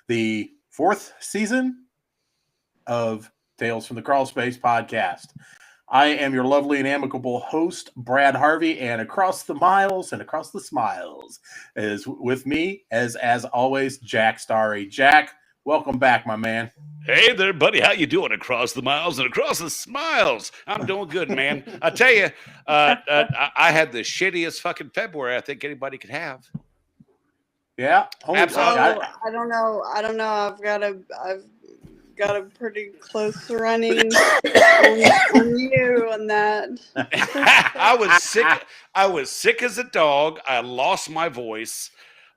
the 4th season of Tales from the Crawl Space podcast. I am your lovely and amicable host, Brad Harvey, and across the miles and across the smiles is with me, as always, Jack Starry. Jack, welcome back, my man. Hey there, buddy. How you doing across the miles and across the smiles? I'm doing good, man. I tell you, I had the shittiest fucking February I think anybody could have. Yeah, absolutely. I don't know. I've got a pretty close running on you on that. I was sick as a dog. I lost my voice.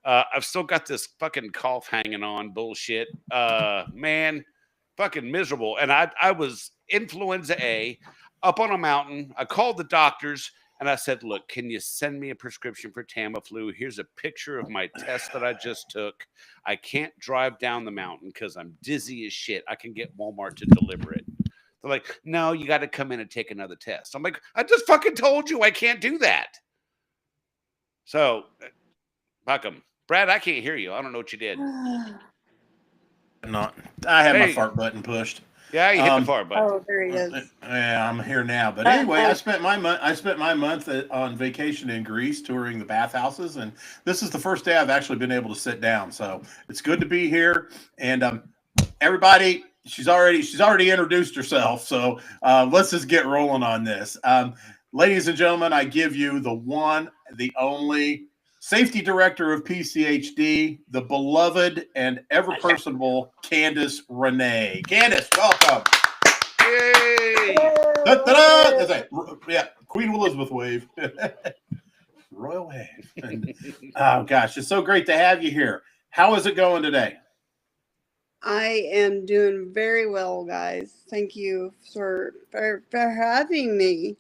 I've still got this fucking cough hanging on. Bullshit. Man, fucking miserable. And I was influenza A up on a mountain. I called the doctors and I said, look, can you send me a prescription for Tamiflu? Here's a picture of my test that I just took. I can't drive down the mountain because I'm dizzy as shit. I can get Walmart to deliver it. They're like, no, you got to come in and take another test. I'm like, I just fucking told you I can't do that. So, fuck 'em. Brad, I can't hear you. I don't know what you did. I had my fart button pushed. Yeah, you hit the fart button. Oh, there he is. Yeah, I'm here now. But anyway, I spent my month on vacation in Greece touring the bathhouses, and this is the first day I've actually been able to sit down. So it's good to be here. And everybody, she's already introduced herself. So let's just get rolling on this. Ladies and gentlemen, I give you the one, the only Safety Director of PCHD, the beloved and ever personable Candace Rene. Candace, welcome. Yay! Yeah, Queen Elizabeth wave. Royal wave. Oh, gosh, it's so great to have you here. How is it going today? I am doing very well, guys. Thank you for having me.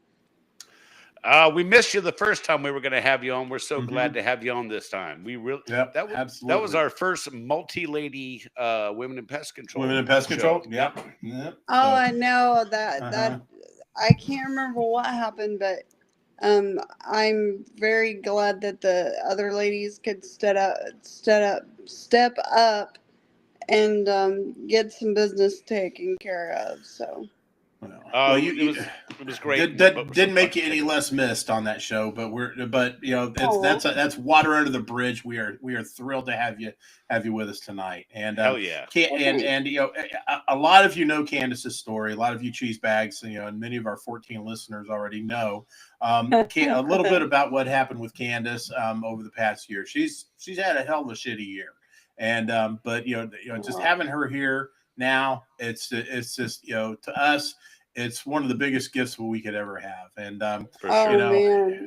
We missed you the first time we were going to have you on. We're so glad to have you on this time. We really, absolutely. That was our first multi-lady women in pest control. Women in pest control. Yep. Oh, I know that. I can't remember what happened, but I'm very glad that the other ladies could step up, and get some business taken care of. So. It was great. Didn't make you any less missed on that show, but that's water under the bridge. We are thrilled to have you with us tonight. And hell yeah. And a lot of you know Candace's story. A lot of you cheese bags, and many of our 14 listeners already know a little bit about what happened with Candace over the past year. She's had a hell of a shitty year, and but just having her here now, it's just to us, it's one of the biggest gifts we could ever have. And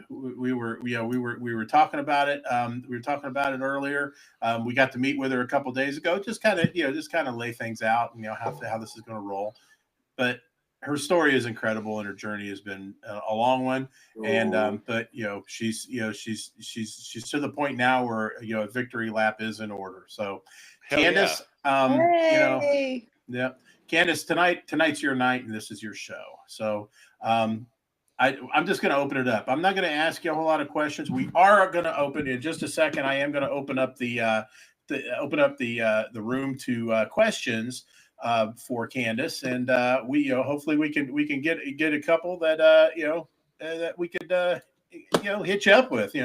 we were talking about it. We were talking about it earlier. We got to meet with her a couple days ago. Just kind of lay things out. How this is going to roll. But her story is incredible, and her journey has been a long one. And but she's to the point now where a victory lap is in order. So. Candace, Candace, tonight's your night, and this is your show. So, I'm just going to open it up. I'm not going to ask you a whole lot of questions. We are going to open in just a second. I am going to open up the room to questions for Candace, and hopefully we can get a couple that that we could hit you up with.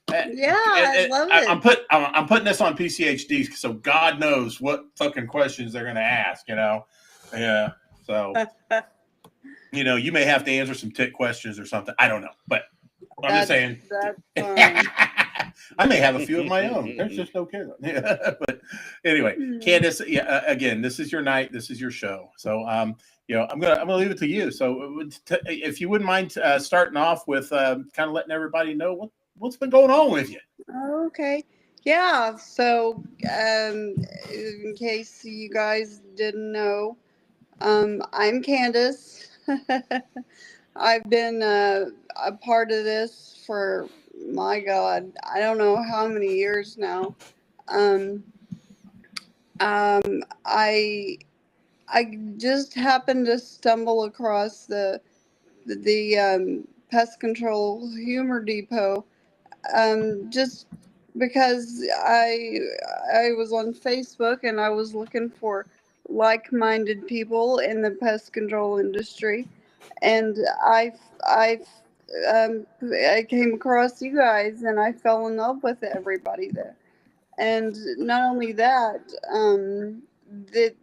I love it. I'm putting this on PCHD, so God knows what fucking questions they're going to ask. Yeah. So, you may have to answer some tick questions or something. I don't know, but I'm just saying. I may have a few of my own. There's just no kidding. Yeah. But anyway, Candace, again, this is your night. This is your show. So, I'm gonna leave it to you. So, if you wouldn't mind starting off with kind of letting everybody know what's been going on with you. Okay. Yeah. So, in case you guys didn't know, I'm Candace. I've been a part of this for, my God, I don't know how many years now. I just happened to stumble across the Pest Control Humor Depot, just because I was on Facebook and I was looking for like-minded people in the pest control industry, and I I came across you guys and I fell in love with everybody there. And not only that, that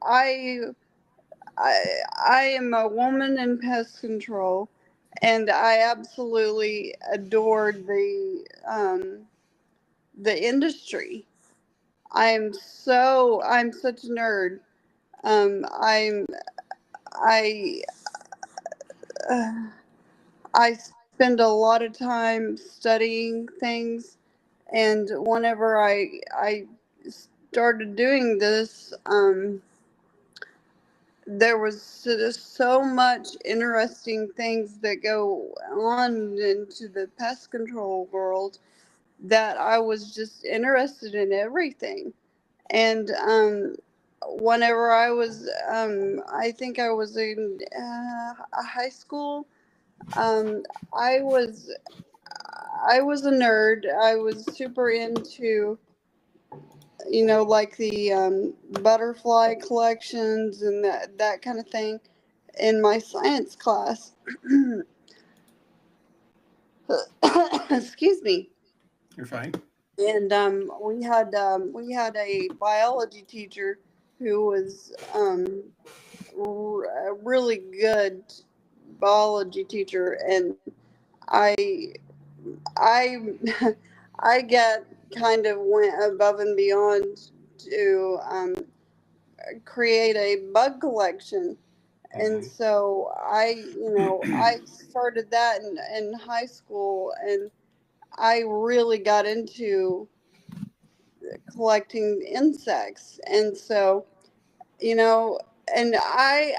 I I I am a woman in pest control, and I absolutely adored the industry. I'm such a nerd. I uh, I spend a lot of time studying things, and whenever I started doing this, there was just so much interesting things that go on into the pest control world that I was just interested in everything. And whenever I think I was in high school, um, I was I was a nerd. I was super into, like the butterfly collections and that kind of thing in my science class. Excuse me. You're fine. And we had a biology teacher who was a really good biology teacher, and I I I got kind of went above and beyond to create a bug collection. And so I started that in high school, and I really got into collecting insects. And so, you know, and I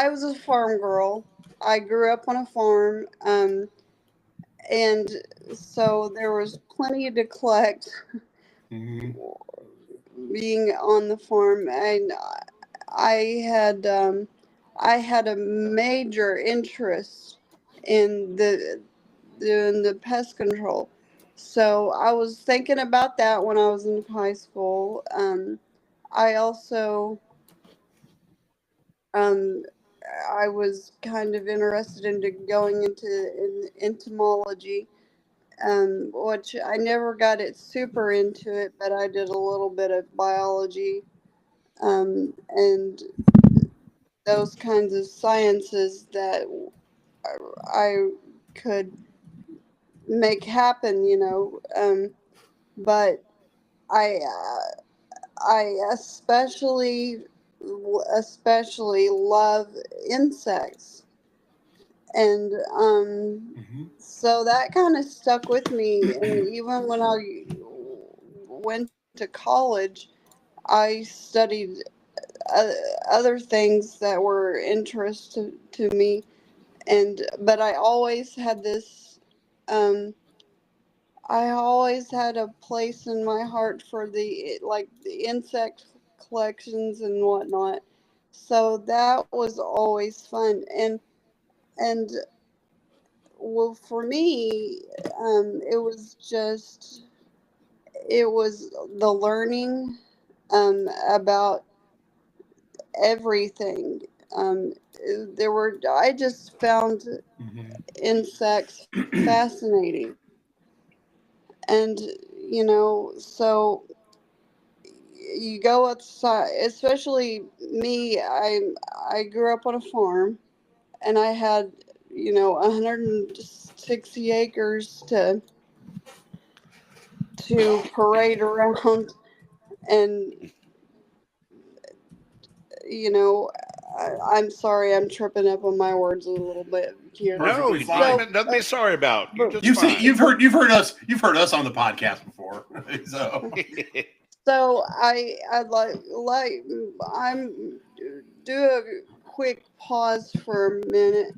was a farm girl. I grew up on a farm, and so there was plenty to collect Mhm. being on the farm. And I had I had a major interest in the pest control. So I was thinking about that when I was in high school. I also um, I was kind of interested into going into entomology, which I never got it super into it, but I did a little bit of biology, and those kinds of sciences that I could make happen, but I I especially love insects, and Mhm. so that kind of stuck with me. And even when I went to college, I studied uh, other things that were interest to me, and but um, I always had a place in my heart for the insect collections and whatnot. So that was always fun. And well, for me, it was the learning about everything. Um, I just found Mhm. insects fascinating. And, so you go outside, especially me. I grew up on a farm, and I had 160 acres to parade around, and you know I'm sorry, I'm tripping up on my words a little bit here. No, Perfectly fine. So, nothing to be sorry about. You're but just fine. You've heard us on the podcast before. So so I I'm do a quick pause for a minute.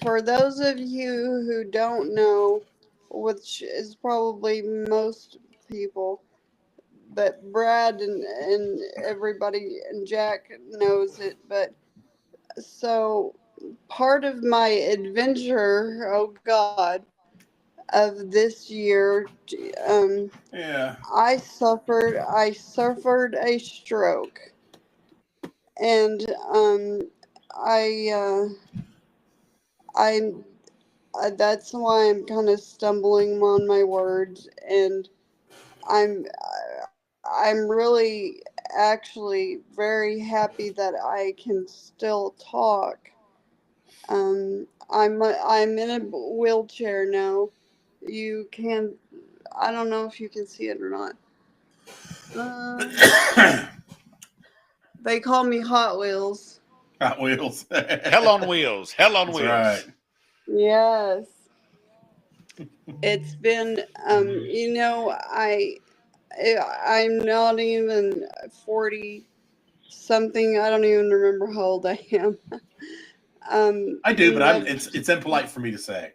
For those of you who don't know, which is probably most people, but Brad and everybody and Jack knows it. But so part of my adventure, oh God, of this year, Yeah. I suffered a stroke, and I I that's why I'm kind of stumbling on my words, and I'm I'm really actually very happy that I can still talk. I'm in a wheelchair now. You can, I don't know if you can see it or not. They call me Hot Wheels. Hot Wheels. Hell on wheels. Hell on That's wheels. right. Yes, it's been you know, I'm not even 40 something. I don't even remember how old I am. I do, but But it's impolite for me to say.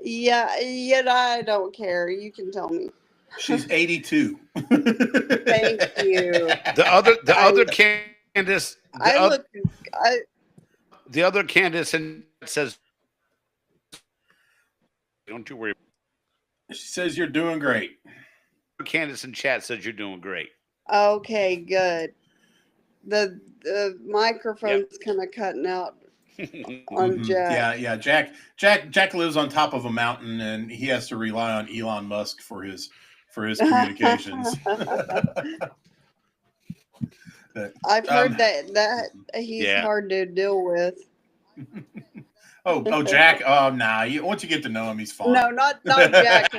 yeah, yet I don't care. You can tell me. She's 82. Thank you. The I other Candace, I look I the other Candace and says, "Don't you worry." She says you're doing great. Candace in chat says you're doing great. okay, good. The Yep. microphone's kind of cutting out on Jack. Yeah. Jack lives on top of a mountain, and he has to rely on Elon Musk for his communications. I've heard that he's Yeah. hard to deal with. Jack. Nah. Once you get to know him, he's fine. No, not Jack.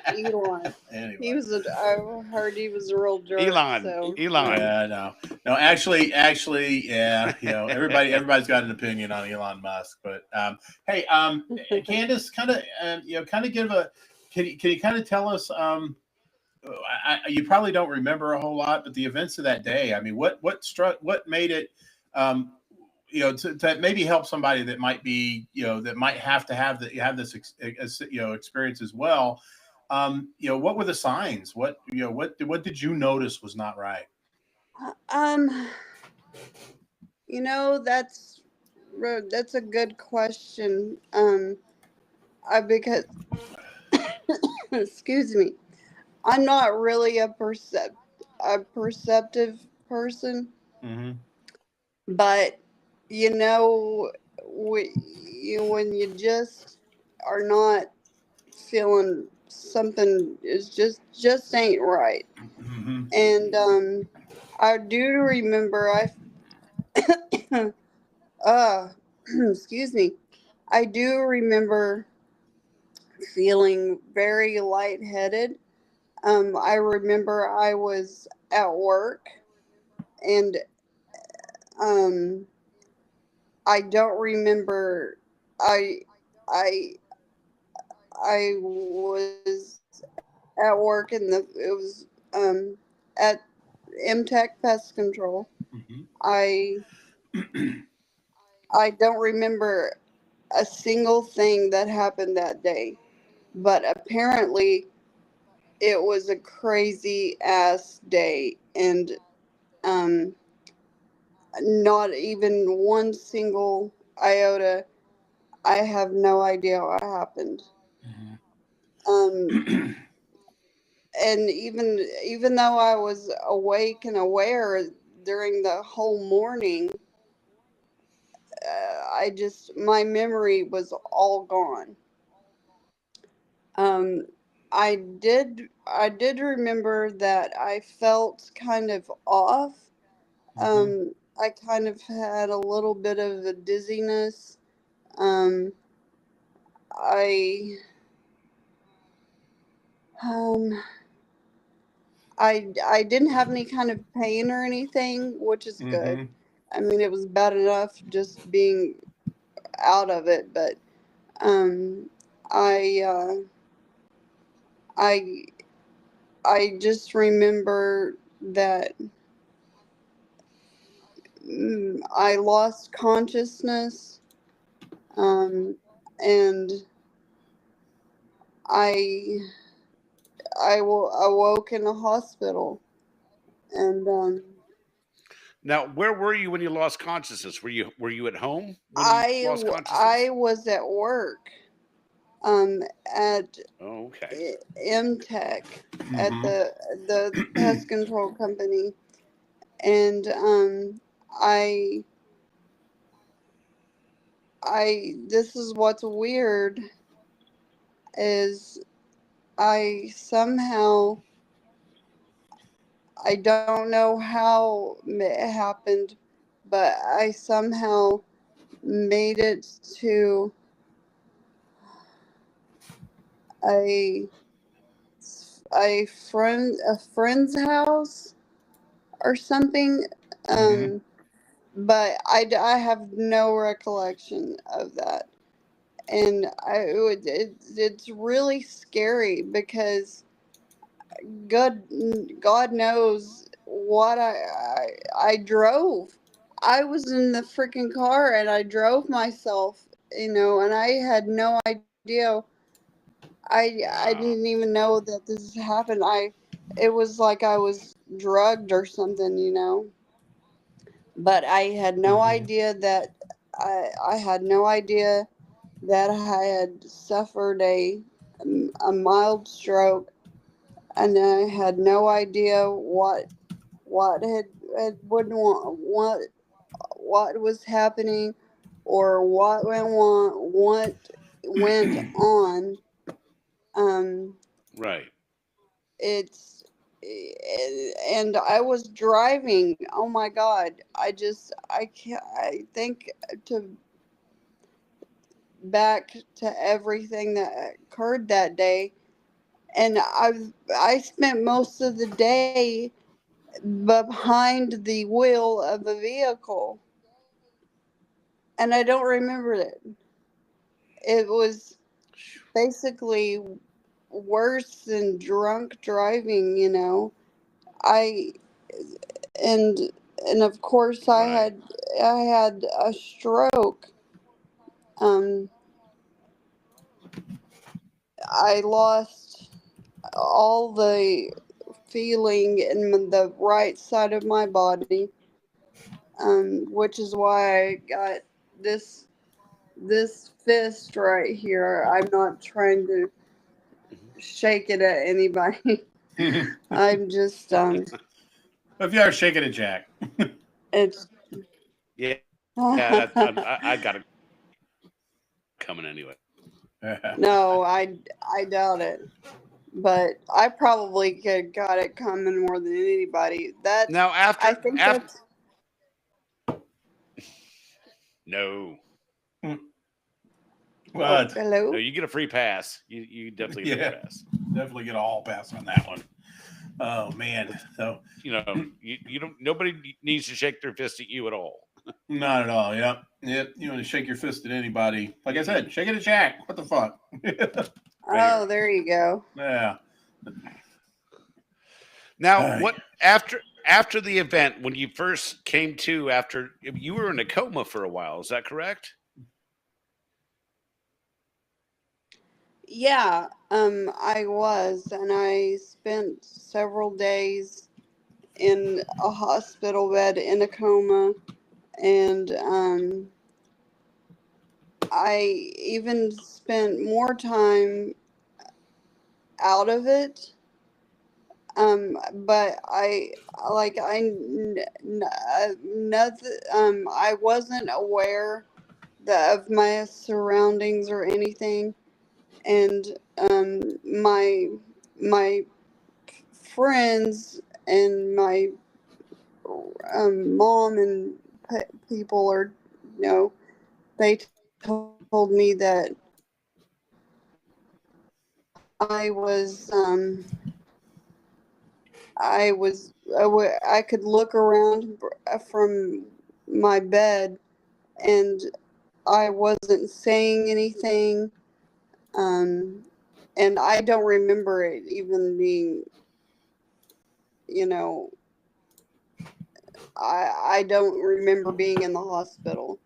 Elon. Anyway. I heard he was a real jerk. Elon. Yeah, no. Actually, yeah. Everybody's got an opinion on Elon Musk, but hey, Candace, kind of give a. Can you kind of tell us? You probably don't remember a whole lot, but the events of that day. I mean, what made it? To maybe help somebody that might be, that might have this experience as well. What were the signs? What did you notice was not right? That's a good question. Because excuse me, I'm not really a perceptive person, Mm-hmm. but when you just are not feeling something is just ain't right. Mm-hmm. And I do remember excuse me, I do remember feeling very lightheaded. I remember I was at work, and um I don't remember. I I was at work, and it was at MTech Pest Control. Mm-hmm. I I don't remember a single thing that happened that day, but apparently it was a crazy ass day, and um not even one single iota. I have no idea what happened. Um, and even though I was awake and aware during the whole morning, my memory was all gone. Um, I did remember that I felt kind of off. I kind of had a little bit of a dizziness. Um, I um, I didn't have any kind of pain or anything, which is good. Mm-hmm. I mean, it was bad enough just being out of it, but um, I I I just remember that I lost consciousness, um, and I awoke in a hospital, and Now, where were you when you lost consciousness? Were you at home when you lost consciousness? I was at work. at Okay. MTech at Mhm. the pest control company, and I this is what's weird is I somehow I don't know how it happened, but I somehow made it to a a friend's house or something. Mhm. Um, but I have no recollection of that, and it's really scary because God God knows what I drove. I was in the freaking car and I drove myself, and I had no idea. I didn't Wow. even know that this happened. It was like I was drugged or something. But I had no Mhm. idea that I had no idea that I had suffered a mild stroke, and I had no idea what had wouldn't want what was happening or what went on. Um, Right. it's and I was driving. Oh my God! I can't. I think to back to everything that occurred that day, and I spent most of the day behind the wheel of a vehicle, and I don't remember it. It was basically worse than drunk driving. I and and of course Right. I had a stroke. Um, I lost all the feeling in the right side of my body, which is why I got this this fist right here. I'm not trying to shake it at anybody. I'm just If you are shaking it, Jack. it's Yeah. Yeah. I got it coming anyway. no, I doubt it. But I probably could got it coming more than anybody. Now I think after that's no. oh But No, hello. you get a free pass. You definitely get a free yeah, pass. definitely get a hall pass on that one. Oh man. So You don't nobody needs to shake their fist at you at all. not at all. Yep. Yep. You want to shake your fist at anybody? Like I said, shake it at Jack. What the fuck? Oh, there you go. Yeah. Now, Ay. what after the event when you first came to after you were in a coma for a while, is that correct? Yeah, I was, and I spent several days in a hospital bed in a coma, and I even spent more time out of it. But nothing. I wasn't aware of my surroundings or anything, and my friends and my mom and people are, you know, they told me that I was I could look around from my bed and I wasn't saying anything, um, and I don't remember it even being, you know, I don't remember being in the hospital,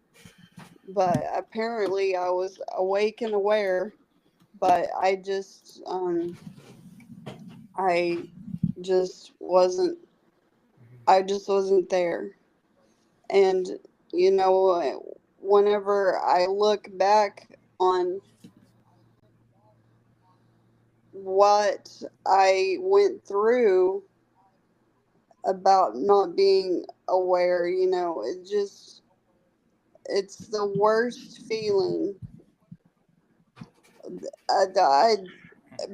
but apparently I was awake and aware, but I just wasn't I just wasn't there. And you know, whenever I look back on what I went through about not being aware, it's the worst feeling.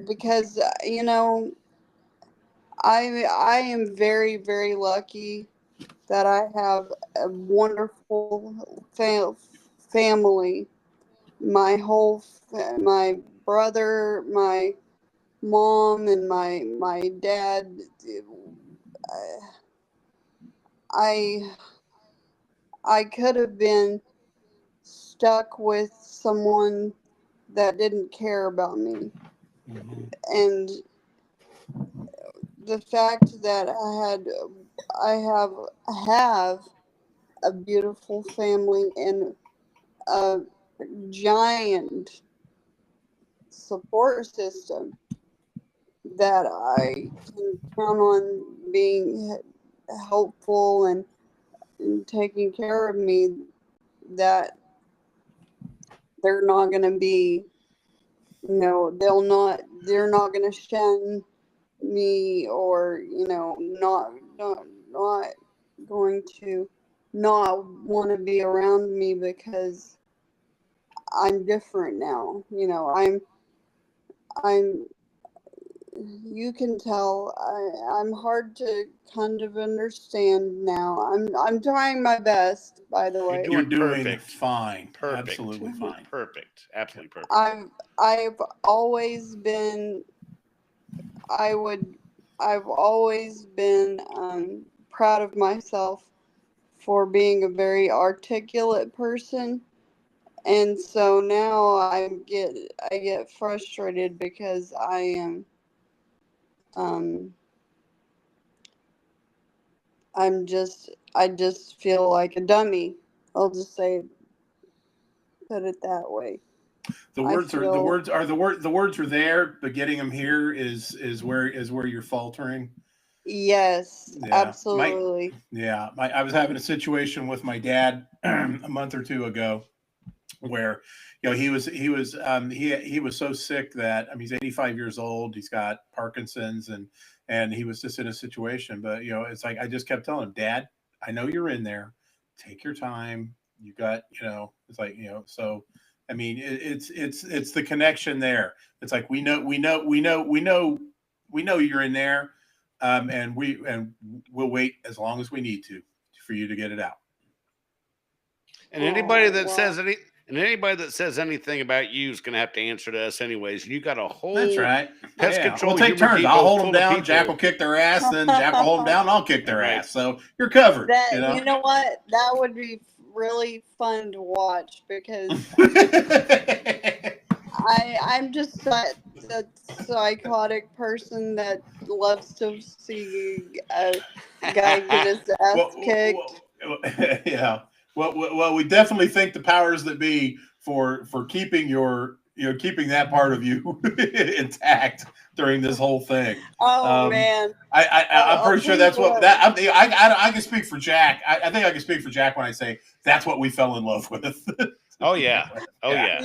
Because, I am very, very lucky that I have a wonderful family. My brother, my mom, and my dad. I I could have been stuck with someone that didn't care about me, and the fact that I have a beautiful family and a giant support system that I can count on being helpful and taking care of me, that they're not going to be, they're not going to shun me, or, not going to not want to be around me because I'm different now. I'm you can tell I'm hard to kind of understand now. I'm trying my best, by the way. You're doing perfect. fine. Perfect. Absolutely fine. Perfect. Absolutely perfect. I've always been I've always been proud of myself for being a very articulate person, and so now I get frustrated because um I just feel like a dummy. I'll just put it that way. The words are there, but getting them here is where you're faltering. Yes, Yeah, absolutely. I was having a situation with my dad a month or two ago where he was so sick that, I mean, he's 85 years old, he's got Parkinson's, and he was just in a situation. But it's like I just kept telling him, Dad, I know you're in there, take your time, you got, it's like, so I mean, it's the connection there. It's like we know you're in there, and we'll wait as long as we need to for you to get it out. And anybody that says anything about you is going to have to answer to us anyways. You got a whole That's right. Pest Control We'll take Humor turns. Depot I'll hold them full of down. people. Jack will kick their ass. Then Jack will hold them down. And I'll kick their Right. ass. So you're covered. That you know what? That would be really fun to watch, because I'm just that psychotic person that loves to see a guy get his ass kicked. Yeah. Well, we definitely thank the powers that be for keeping keeping that part of you intact during this whole thing. Oh man, I'm pretty sure that's what that. I can speak for Jack. I think I can speak for Jack when I say that's what we fell in love with. Oh yeah. Oh yeah.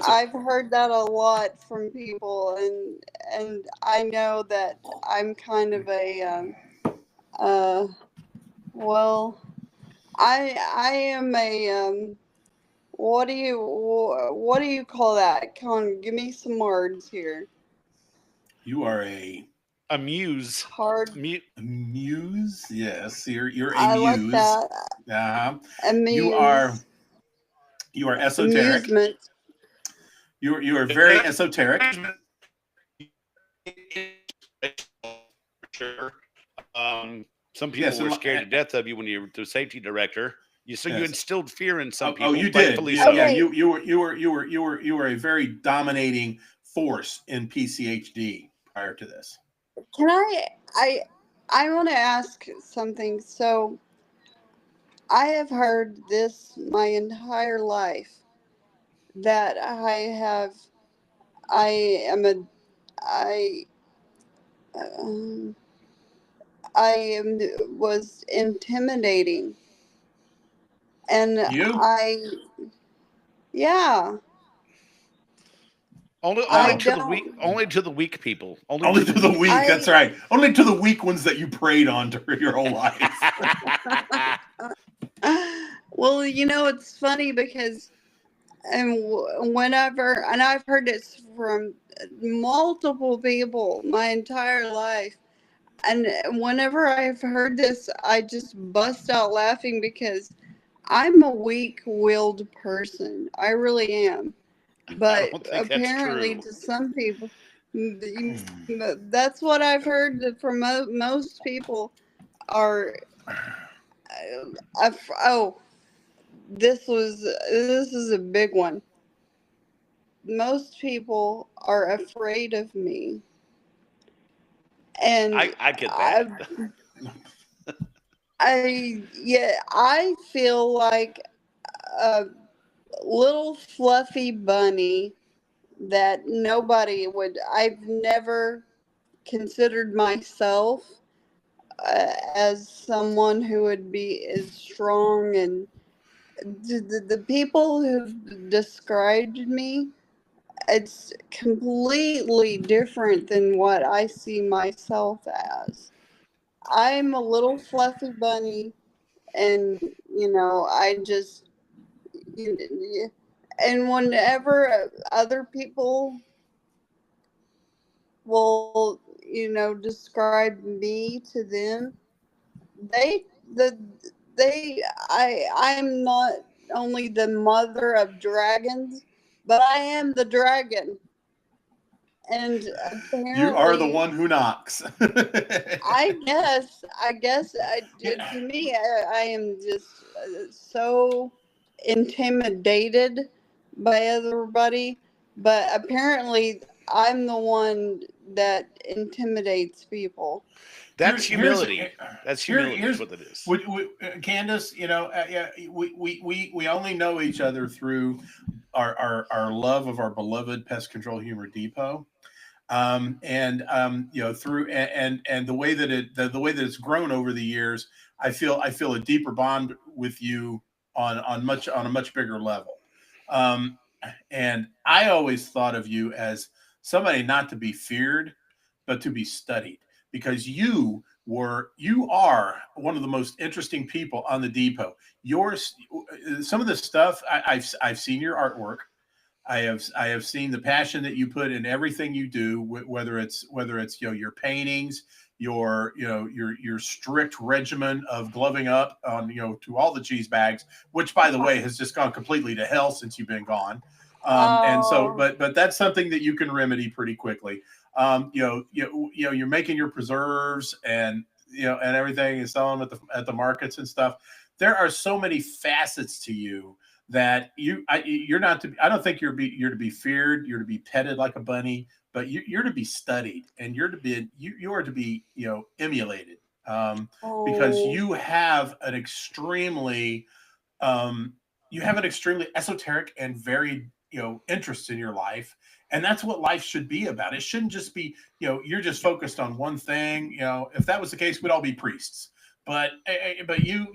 I've heard that a lot from people, and I know that I'm kind of a well, I am a what do you call that? Come on, give me some words here. You are a muse. Hard muse. Yes, you're a I muse. like that. You are esoteric. Amusement. You are very esoteric. Some people were scared to death of you when you were the safety director. You instilled fear in some people. Oh, you did. So. Yeah, you were a very dominating force in PCHD prior to this. Can I want to ask something. So I have heard this my entire life, that was intimidating, and you? yeah. Only I to the don't. weak. Only to the weak people. Only to the weak. I- That's right. Only to the weak ones that you preyed on during your whole life. Well, you know, it's funny because whenever, and I've heard this from multiple people my entire life, and whenever I've heard this, I just bust out laughing because I'm a weak-willed person. I really am. I But don't think that's apparently, true. to some people, that's what I've heard from most people are. Oh, this is a big one. Most people are afraid of me, and I get that. I feel like a little fluffy bunny that nobody would. I've never considered myself as someone who would be as strong, and the people who've described me, it's completely different than what I see myself as. I'm a little fluffy bunny, and I just, and whenever other people will, describe me to them, they the they I'm not only the mother of dragons, but I am the dragon. And You are the apparently, one who knocks. to me, I am just so intimidated by everybody, but apparently, I'm the one that intimidates people. That's Here's humility. That's humility. here's Is what it is. Candace. Yeah, we only know each other through our love of our beloved Pest Control Humor Depot. Through and the way that the way that it's grown over the years, I feel a deeper bond with you on a much bigger level. Um, and I always thought of you as somebody not to be feared, but to be studied, because you are one of the most interesting people on the depot. Yours, some of the stuff I've seen your artwork. I have seen the passion that you put in everything you do, whether it's your paintings, your strict regimen of gloving up on to all the cheese bags, which by the way has just gone completely to hell since you've been gone. And so, Oh, but that's something that you can remedy pretty quickly. You're making your preserves and everything and selling them at the markets and stuff. There are so many facets to you that you're not to. I don't think you're to be feared. You're to be petted like a bunny, but you're to be studied, and you are to be emulated, because oh, um, you have an extremely esoteric and varied interests in your life, and that's what life should be about. It shouldn't just be you're just focused on one thing. If that was the case, we'd all be priests. But you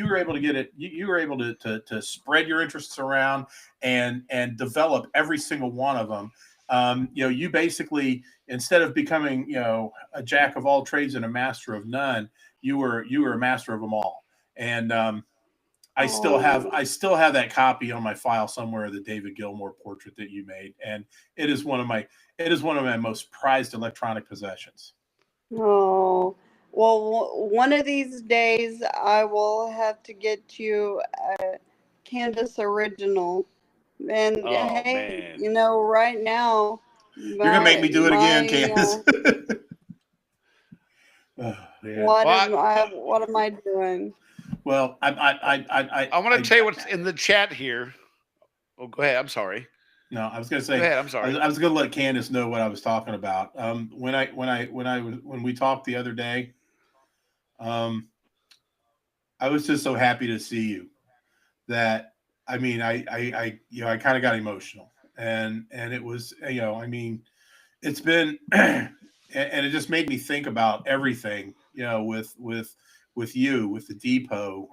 were able to get it. You were able to spread your interests around and develop every single one of them. You basically, instead of becoming a jack of all trades and a master of none, you were a master of them all. And oh. I still have that copy on my file somewhere of the David Gilmour portrait that you made, and it is one of my most prized electronic possessions. Oh, well, one of these days I will have to get you a Candace original. And Oh hey, man. right now, You're gonna make my me do it again, my Candace. Oh man. what Well, am I doing? Well, I want to tell you what's in the chat here. Oh, go ahead. I'm sorry. no, I was going to Go say, ahead. I'm sorry. I was going to let Candace know what I was talking about. When we talked the other day, um, I was just so happy to see you that, I mean, I kind of got emotional, and it was, I mean, it's been, and it just made me think about everything, with you, with the depot,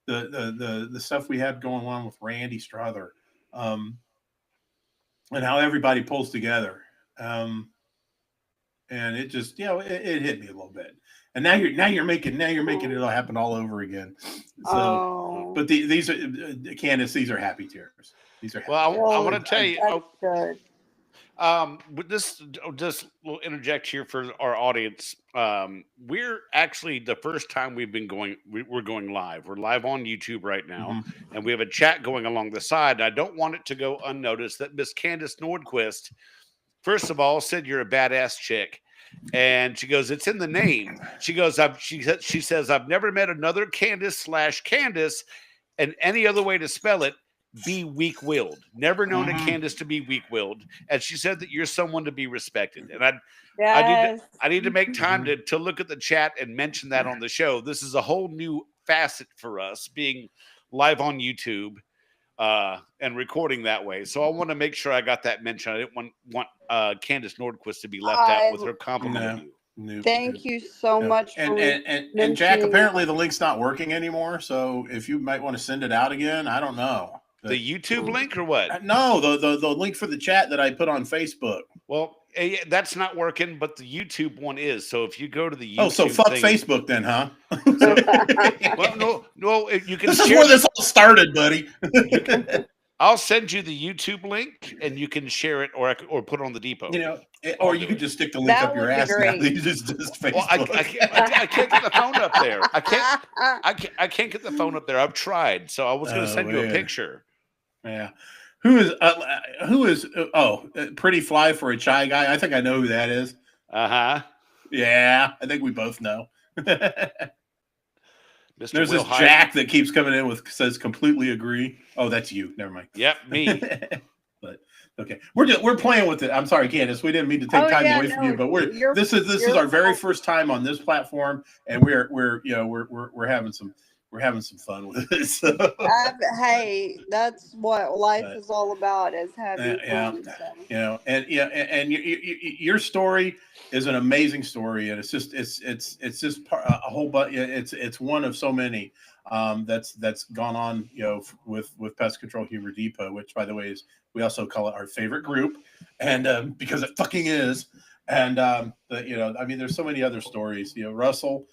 the stuff we had going on with Randy Strother. Um, and how everybody pulls together. And it just, it hit me a little bit. And now you're making it all happen all over again. So, Oh, but these are Candace, these are happy tears. These are happy Well, tears. I want to tell you. that's good. With this, just will interject here for our audience. We're actually the first time we've been going. We're going live. We're live on YouTube right now, and we have a chat going along the side. I don't want it to go unnoticed that Miss Candace Nordquist, first of all, said you're a badass chick, and she goes, "It's in the name." She goes, she says, "I've never met another Candace/Candace, and any other way to spell it." Be weak-willed. Never known a Candace to be weak-willed, and she said that you're someone to be respected. And Yes. I need to make time to look at the chat and mention that on the show. This is a whole new facet for us, being live on YouTube and recording that way. So I want to make sure I got that mention. I didn't want Candace Nordquist to be left out with her compliment of you. Thank you so much for and Jack, apparently the link's not working anymore. So if you might want to send it out again, I don't know. The YouTube link or what? No, the link for the chat that I put on Facebook. Well, that's not working, but the YouTube one is. So if you go to the YouTube so fuck thing, Facebook then, huh? well, no, you can. This is where this all started, buddy. I'll send you the YouTube link, and you can share it or put it on the depot. Or you could just stick the link up your ass now. You just Facebook. Well, I can't get the phone up there. I can't get the phone up there. I've tried, so I was going to send you a picture. Yeah. Who is pretty fly for a chai guy? I think I know who that is. Yeah, I think we both know. There's this Jack that keeps coming in says completely agree. Oh, that's you. Never mind. Yep, me. But okay, we're playing with it. I'm sorry, Candace. We didn't mean to take time away from you, but this is our very first time on this platform, and we're having some fun with it. So. Hey, that's what life is all about, is having fun. So. And your story is an amazing story, and it's just a whole bunch. It's one of so many that's gone on, with Pest Control Humor Depot, which, by the way, we also call it our favorite group, and because it fucking is. And there's so many other stories. Russell.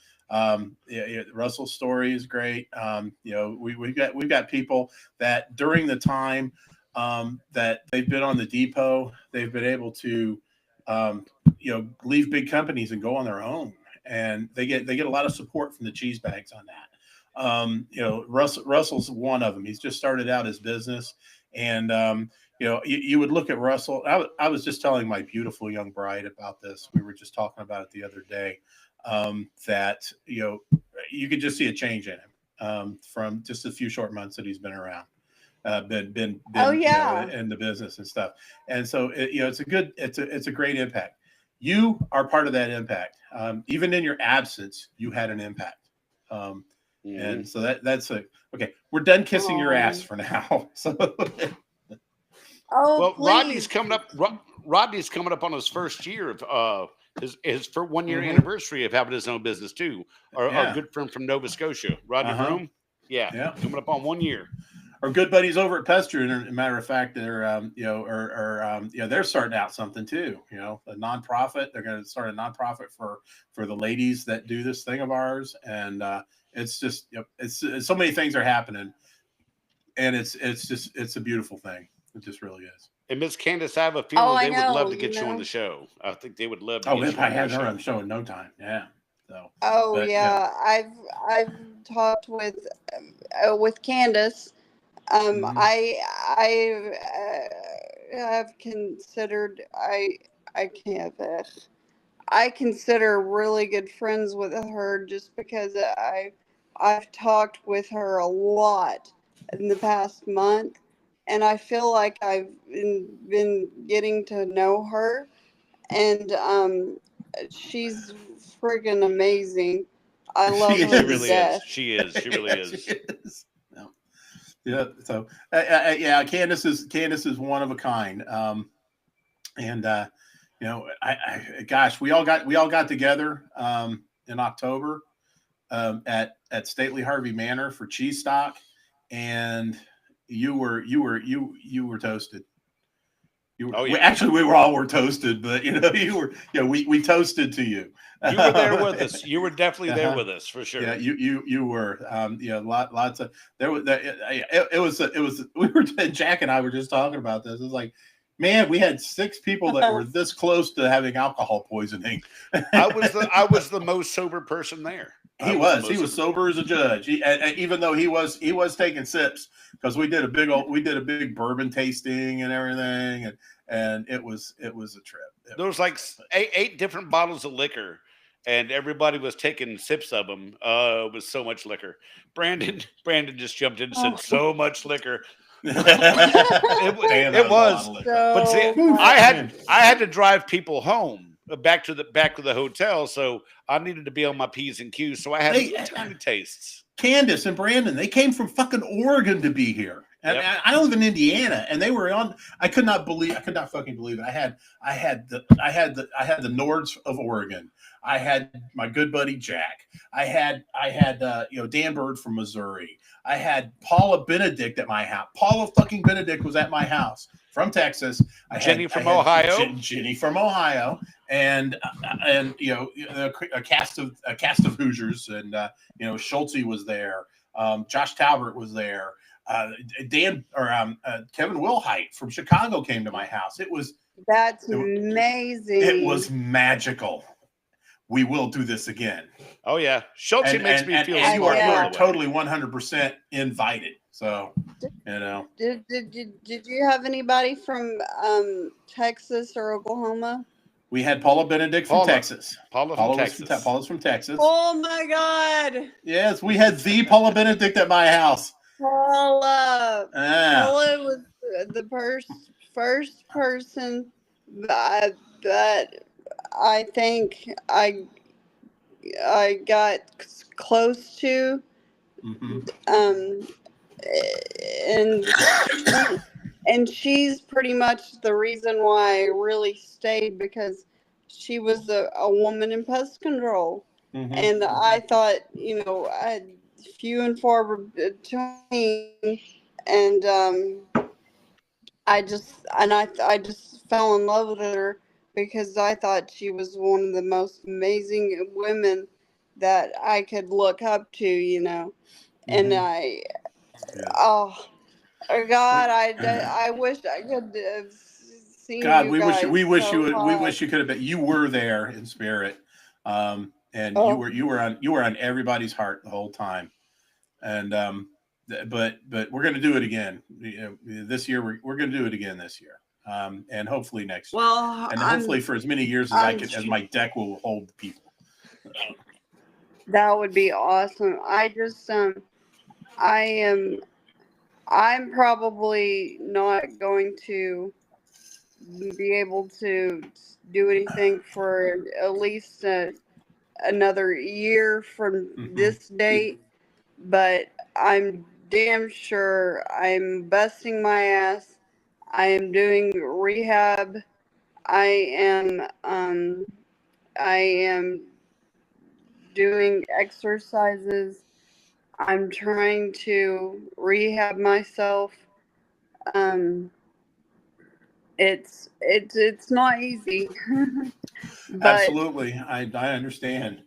Russell's story is great. We've got people that during the time that they've been on the depot, they've been able to leave big companies and go on their own, and they get a lot of support from the cheese bags on that. Russell's one of them. He's just started out his business, and you would look at Russell. I was just telling my beautiful young bride about this. We were just talking about it the other day. That you could just see a change in him from just a few short months that he's been around, been in the business and stuff. And so it's a great impact. You are part of that impact. Even in your absence, you had an impact. And so that's okay. We're done kissing your ass for now. So. Well, Rodney's coming up on his first year of his for 1 year anniversary of having his own business too. Our good friend from Nova Scotia, Rodney Broom. Yeah, coming up on 1 year. Our good buddies over at Pester, as a matter of fact, they're they're starting out something too. A nonprofit. They're going to start a nonprofit for the ladies that do this thing of ours, and it's just it's so many things are happening, and it's a beautiful thing. It just really is. And Miss Candace, I have a feeling they would love to get you on the show. I think they would love to get you on the show. I had her on the show in no time. Yeah. So. I've talked with Candace. I have considered I consider really good friends with her just because I've talked with her a lot in the past month. And I feel like I've been getting to know her, and she's friggin' amazing. I love her to death. She really is. She is. Yeah. So, Candace is one of a kind. We all got together in October at Stately Harvey Manor for cheese stock, and you were toasted. Oh, yeah. Actually, we were toasted, but you were. Yeah, we toasted to you. You were there with us. You were definitely there with us for sure. Yeah, you were. Lots of there was. It was. We were. Jack and I were just talking about this. It was like, man, we had 6 people that were this close to having alcohol poisoning. I was the most sober person there. He was sober as a judge. Even though he was taking sips, because we did a big bourbon tasting and everything, and it was a trip. There was like 8 different bottles of liquor, and everybody was taking sips of them. It was so much liquor. Brandon just jumped in and said, "So much liquor." it was. But see, I had to drive people home back to the hotel, so I needed to be on my P's and Q's. So I had tiny tastes. Candace and Brandon, they came from fucking Oregon to be here. And I live in Indiana, and they were on. I could not fucking believe it. I had the Nords of Oregon. I had my good buddy Jack. I had Dan Bird from Missouri. I had Paula Benedict at my house. Paula fucking Benedict was at my house from Texas. Jenny from Ohio, and a cast of Hoosiers, and Schulte was there. Josh Talbert was there. Kevin Wilhite from Chicago came to my house. That's amazing. It was magical. We will do this again. Oh yeah, Schulte makes me feel. You are totally 100% invited. So, Did you have anybody from Texas or Oklahoma? We had Paula Benedict from Texas. Paula's from Texas. Oh my God! Yes, we had the Paula Benedict at my house. Paula was the first person that I think I got close to, and she's pretty much the reason why I really stayed, because she was a woman in pest control, and I thought I had few and far between, and I just fell in love with her because I thought she was one of the most amazing women that I could look up to, and oh God, I wish I could have seen God, you guys. we wish you could have been. You were there in spirit, and you were on everybody's heart the whole time, and but we're going to do it again. This year we're going to do it again this year. And hopefully next year. Well, and hopefully for as many years as my deck will hold people. That would be awesome. I'm probably not going to be able to do anything for at least another year from this date, but I'm damn sure I'm busting my ass. I am doing rehab. I am doing exercises. I'm trying to rehab myself. It's not easy. But absolutely, I understand.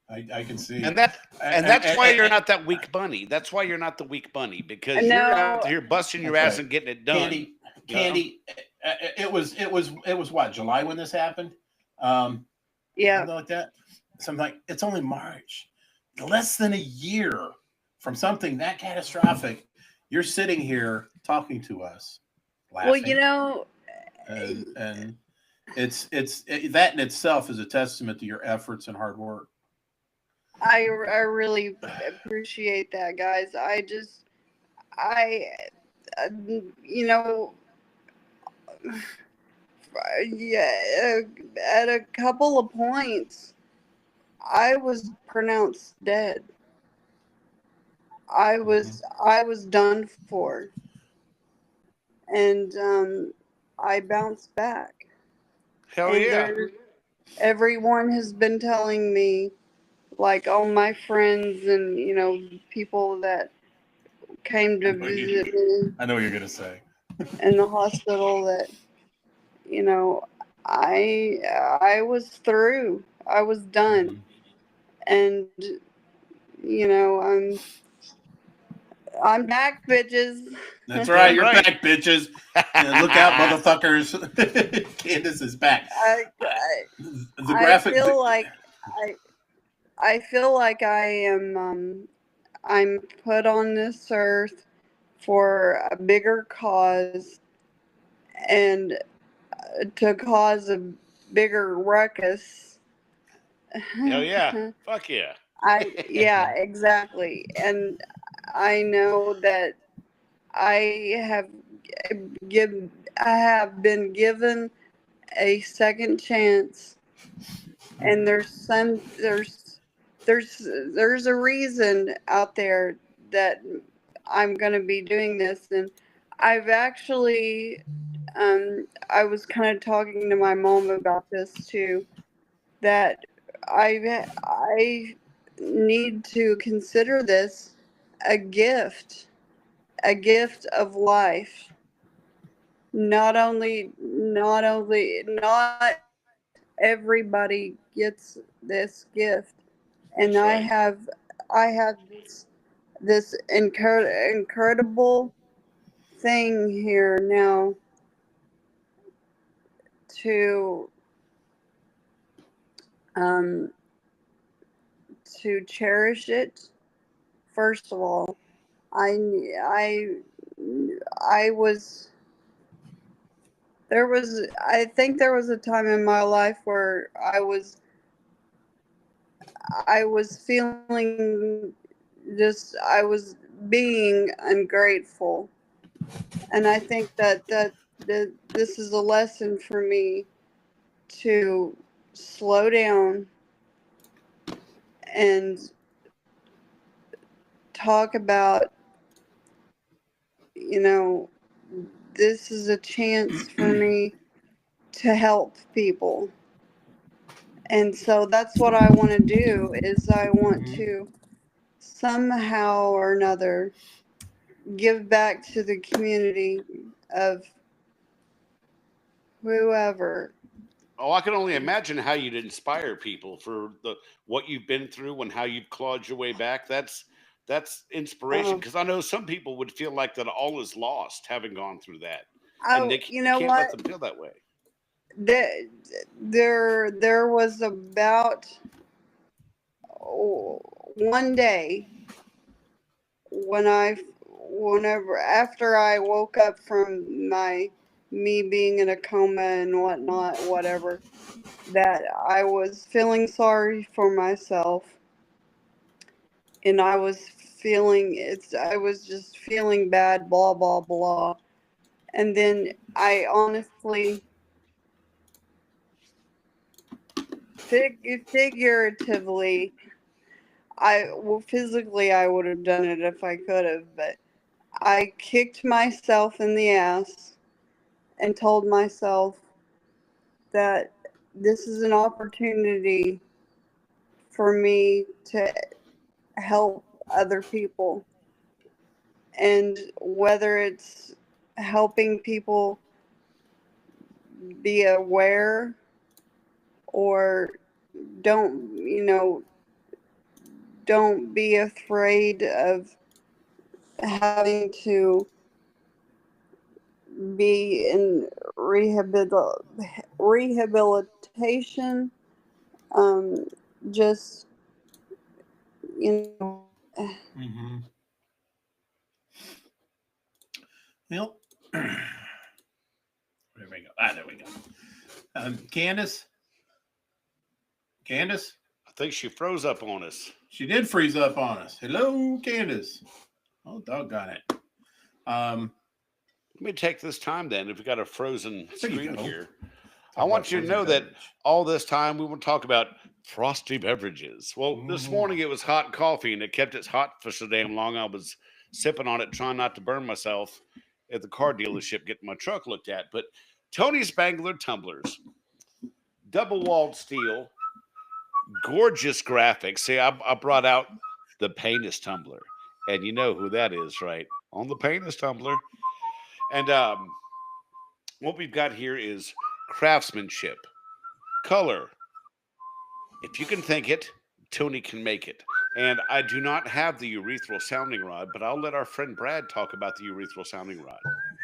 I can see, and that's why you're not that weak bunny. That's why you're not the weak bunny, because you're out here busting your ass and getting it done. Candy, it was what, July when this happened? Yeah, something like that. Something like, it's only March, less than a year from something that catastrophic. You're sitting here talking to us, laughing. Well, and it's that in itself is a testament to your efforts and hard work. I really appreciate that, guys. At a couple of points, I was pronounced dead. I was done for, and I bounced back. Hell and yeah! Everyone has been telling me, like all my friends and people that came to visit me. I know what you're gonna say. In the hospital, that you know, I was through. I was done. And you know, I'm back, bitches. That's right. You're Right. back, bitches. Look out, motherfuckers. Candace is back. I, The I graphic. feel like I feel like I am I'm put on this earth for a bigger cause and to cause a bigger ruckus. Hell yeah. Fuck yeah. Yeah, exactly. And I know that I have I have been given a second chance, and there's a reason out there that I'm going to be doing this. And I've actually I was kind of talking to my mom about this too, that I need to consider this a gift, a gift of life. Not everybody gets this gift, and That's right. I have this incredible thing here now to um to cherish it. First of all, I I I was I think there was a time in my life where I was feeling just I was being ungrateful, and I think that this is a lesson for me to slow down and talk about, you know, this is a chance for me to help people. And so that's what I want to do is I want to somehow or another give back to the community of whoever. Oh, I can only imagine how you'd inspire people for what you've been through and how you've clawed your way back. That's inspiration, Uh, because I know some people would feel like that all is lost having gone through that, and oh, you you know can't let what? them feel that way. There was about one day when whenever after I woke up from me being in a coma and whatnot, whatever, that I was feeling sorry for myself, and I was just feeling bad, blah blah blah. And then I honestly, figuratively, physically I would have done it if I could have, but I kicked myself in the ass and told myself that this is an opportunity for me to help other people. And whether it's helping people be aware or don't, you know, don't be afraid of having to be in rehabilitation. Um, just, you know, Mm-hmm. Well, there we go. There we go. Candace, I think she froze up on us. she did freeze up on us. Hello, Candace. Oh, doggone it. Let me take this time then. If we got a frozen screen here, I Talk want about you to frozen know that beverage. all this time we will talk about frosty beverages. Well, this morning it was hot coffee, and it kept it hot for so damn long. I was sipping on it, trying not to burn myself at the car dealership getting my truck looked at. But Tony Spangler tumblers, double walled steel, gorgeous graphics. See, I brought out the Penis tumbler, and you know who that is, right? On the Penis tumbler. And what we've got here is craftsmanship, color. If you can think it, Tony can make it. And I do not have the urethral sounding rod, but I'll let our friend Brad talk about the urethral sounding rod.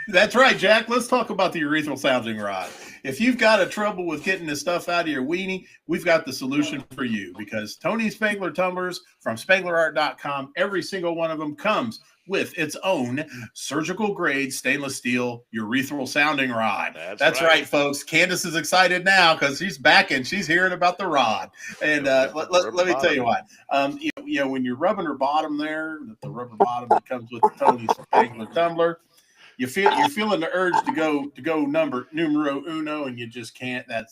That's right, Jack. Let's talk about the urethral sounding rod. If you've got a trouble with getting this stuff out of your weenie, we've got the solution for you, because Tony Spangler tumblers from SpanglerArt.com, every single one of them comes with its own surgical grade stainless steel urethral sounding rod. That's right, folks. Candace is excited now because she's back and she's hearing about the rod. And let me tell you what. You know, when you're rubbing her bottom there, the rubber bottom that comes with the Tony Spangler tumbler, you're feeling the urge to go numero uno, and you just can't. That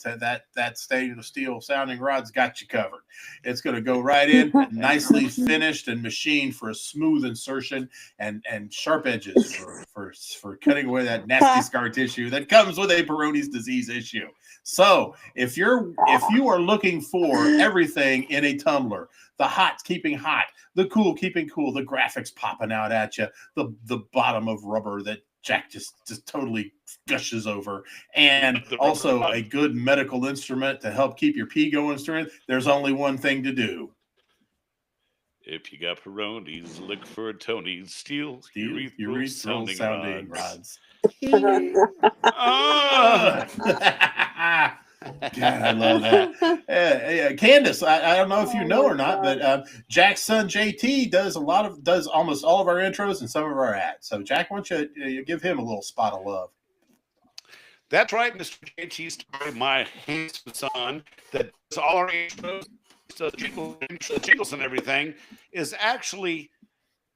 stainless steel sounding rod's got you covered. It's going to go right in, nicely finished and machined for a smooth insertion and sharp edges for cutting away that nasty scar tissue that comes with a Peyronie's disease issue. So if you are looking for everything in a tumbler, the hot keeping hot, the cool keeping cool, the graphics popping out at you, the bottom of rubber that Jack just totally gushes over, and also a good medical instrument to help keep your pee going straight, there's only one thing to do. If you got Peyronie's, look for Tony's steel urethral sounding rods. God, I love that. Candace, I don't know if you know or not, but Jack's son JT does almost all of our intros and some of our ads. So Jack, why don't you give him a little spot of love? That's right, Mr. JT Story, my handsome son that does all our intros, the jingles and everything, is actually